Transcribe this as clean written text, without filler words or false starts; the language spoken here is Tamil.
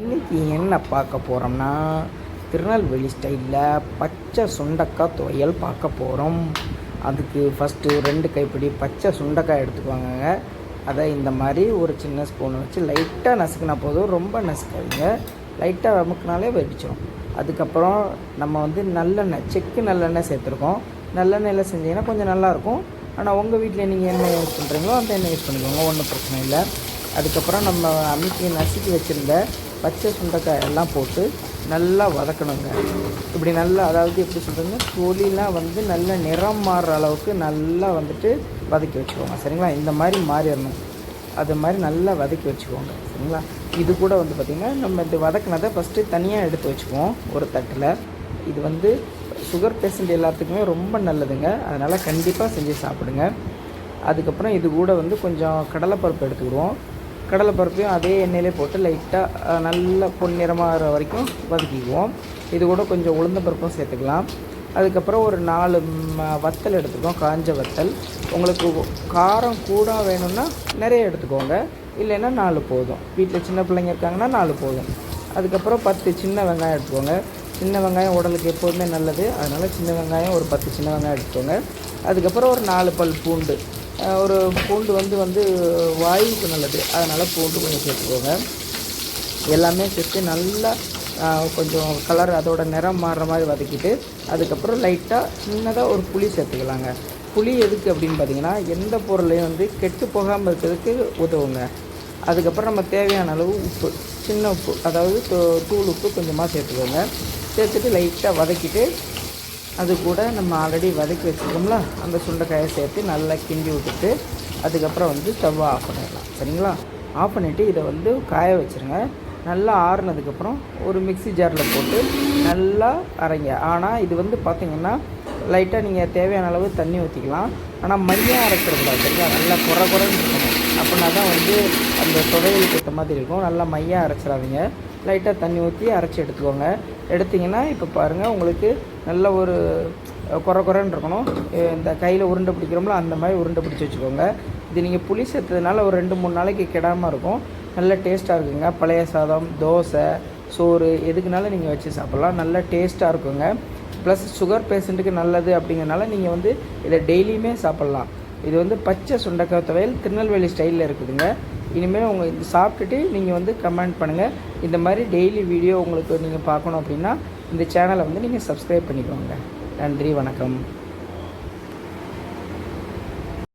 இன்றைக்கி என்ன பார்க்க போகிறோம்னா திருநெல்வேலி ஸ்டைலில் பச்சை சுண்டக்காய் துவையல் பார்க்க போகிறோம். அதுக்கு ஃபஸ்ட்டு 2 கைப்பிடி பச்சை சுண்டைக்காய் எடுத்துக்குவாங்க. அதை இந்த மாதிரி ஒரு சின்ன ஸ்பூன் வச்சு லைட்டாக நசுக்கினா போதும், ரொம்ப நசுக்காதீங்க. லைட்டாக அமுக்குனாலே வெடிச்சிடும். அதுக்கப்புறம் நம்ம நல்லெண்ணெய், செக்கு நல்லெண்ணெய் சேர்த்துருக்கோம். நல்லெண்ணெயில் செஞ்சீங்கன்னா கொஞ்சம் நல்லாயிருக்கும். ஆனால் உங்கள் வீட்டில் நீங்கள் என்ன யூஸ் பண்ணுறீங்களோ அந்த எண்ணெய் யூஸ் பண்ணிக்கோங்க, ஒன்றும் பிரச்சனை இல்லை. அதுக்கப்புறம் நம்ம நசுக்கி வச்சுருந்த பச்சை சுண்டைக்காய் எல்லாம் போட்டு நல்லா வதக்கணுங்க. இப்படி நல்லா, அதாவது எப்படி சொல்கிறதுங்க, தோலிலாம் நல்ல நிறம் மாறுற அளவுக்கு நல்லா வதக்கி வச்சுக்கோங்க. சரிங்களா? இந்த மாதிரி மாறிடணும். அது மாதிரி நல்லா வதக்கி வச்சுக்கோங்க. சரிங்களா? இது கூட பார்த்திங்கன்னா நம்ம இது வதக்கினதை ஃபஸ்ட்டு தனியாக எடுத்து வச்சுக்குவோம் ஒரு தட்டில். இது சுகர் பேஷண்ட் எல்லாத்துக்குமே ரொம்ப நல்லதுங்க. அதனால் கண்டிப்பாக செஞ்சு சாப்பிடுங்க. அதுக்கப்புறம் இது கூட கொஞ்சம் கடலைப்பருப்பு எடுத்துக்கிடுவோம். கடலைப்பருப்பையும் அதே எண்ணெயிலே போட்டு லைட்டாக நல்லா பொன்னிறமாகிற வரைக்கும் வதக்கிக்குவோம். இது கூட கொஞ்சம் உளுந்தம்பருப்பும் சேர்த்துக்கலாம். அதுக்கப்புறம் ஒரு 4 வத்தல் எடுத்துக்கோம், காஞ்ச வத்தல். உங்களுக்கு காரம் கூட வேணும்னா நிறைய எடுத்துக்கோங்க, இல்லைன்னா 4 போதும். வீட்டில் சின்ன பிள்ளைங்க இருக்காங்கன்னா 4 போதும். அதுக்கப்புறம் 10 சின்ன வெங்காயம் எடுத்துக்கோங்க. சின்ன வெங்காயம் உடலுக்கு எப்போதுமே நல்லது, அதனால் சின்ன வெங்காயம் ஒரு 10 சின்ன வெங்காயம் எடுத்துக்கோங்க. அதுக்கப்புறம் ஒரு 4 பல் பூண்டு. ஒரு பூண்டு வாயுவுக்கு நல்லது, அதனால் பூண்டு கொஞ்சம் சேர்த்துக்கோங்க. எல்லாமே சேர்த்து நல்லா கொஞ்சம் கலர் அதோட நிறம் மாறுற மாதிரி வதக்கிட்டு, அதுக்கப்புறம் லைட்டாக சின்னதாக ஒரு புளி சேர்த்துக்கலாங்க. புளி எதுக்கு அப்படின்னு பார்த்தீங்கன்னா, எந்த பொருளையும் கெட்டு போகாமல் இருக்கிறதுக்கு உதவுங்க. அதுக்கப்புறம் நம்ம தேவையான அளவு உப்பு, சின்ன உப்பு, அதாவது தூள் உப்பு கொஞ்சமாக சேர்த்துக்கோங்க. சேர்த்துட்டு லைட்டாக வதக்கிட்டு, அது கூட நம்ம ஆல்ரெடி வதக்கி வச்சுருக்கோம்ல அந்த சுண்டைக்காயை சேர்த்து நல்லா கிண்டி விட்டுட்டு, அதுக்கப்புறம் ஸ்டவ்வை ஆஃப் பண்ணிடலாம். சரிங்களா? ஆஃப் பண்ணிவிட்டு இதை காய வச்சுருங்க. நல்லா ஆறுனதுக்கப்புறம் ஒரு மிக்ஸி ஜாரில் போட்டு நல்லா அரைங்க. ஆனால் இது பார்த்திங்கன்னா லைட்டாக நீங்கள் தேவையான அளவு தண்ணி ஊற்றிக்கலாம். ஆனால் மையாக அரைக்கிறதுல சரிங்களா? நல்லா குறைன்னு இருக்கணும். அப்படின்னா தான் அந்த துவையலுக்கு ஏற்ற மாதிரி இருக்கும். நல்லா மையாக அரைச்சிடாதீங்க. லைட்டாக தண்ணி ஊற்றி அரைச்சி எடுத்துக்கோங்க. எடுத்திங்கன்னா இப்போ பாருங்கள், உங்களுக்கு நல்ல ஒரு குறைன்னு இருக்கணும். இந்த கையில் உருண்டை பிடிக்கிறோம்ல, அந்த மாதிரி உருண்டை பிடிச்சி வச்சுக்கோங்க. இது நீங்கள் புளி சேர்த்ததுனால ஒரு 2-3 நாளைக்கு கெடாமல் இருக்கும். நல்ல டேஸ்ட்டாக இருக்குங்க. பழைய சாதம், தோசை, சோறு எதுக்குனாலும் நீங்கள் வச்சு சாப்பிட்லாம். நல்ல டேஸ்ட்டாக இருக்குங்க. ப்ளஸ் சுகர் பேஷண்ட்டுக்கு நல்லது அப்படிங்கிறனால நீங்கள் இதை டெய்லியுமே சாப்பிட்லாம். இது பச்சை சுண்டைக்காய் துவையல் திருநெல்வேலி ஸ்டைலில் இருக்குதுங்க. இனிமேல் இது சாப்பிட்டுட்டு நீங்கள் கமெண்ட் பண்ணுங்கள். இந்த மாதிரி டெய்லி வீடியோ உங்களுக்கு நீங்கள் பார்க்கணும் அப்படின்னா இந்த சேனலை நீங்கள் சப்ஸ்கிரைப் பண்ணிக்கோங்க. நன்றி, வணக்கம்.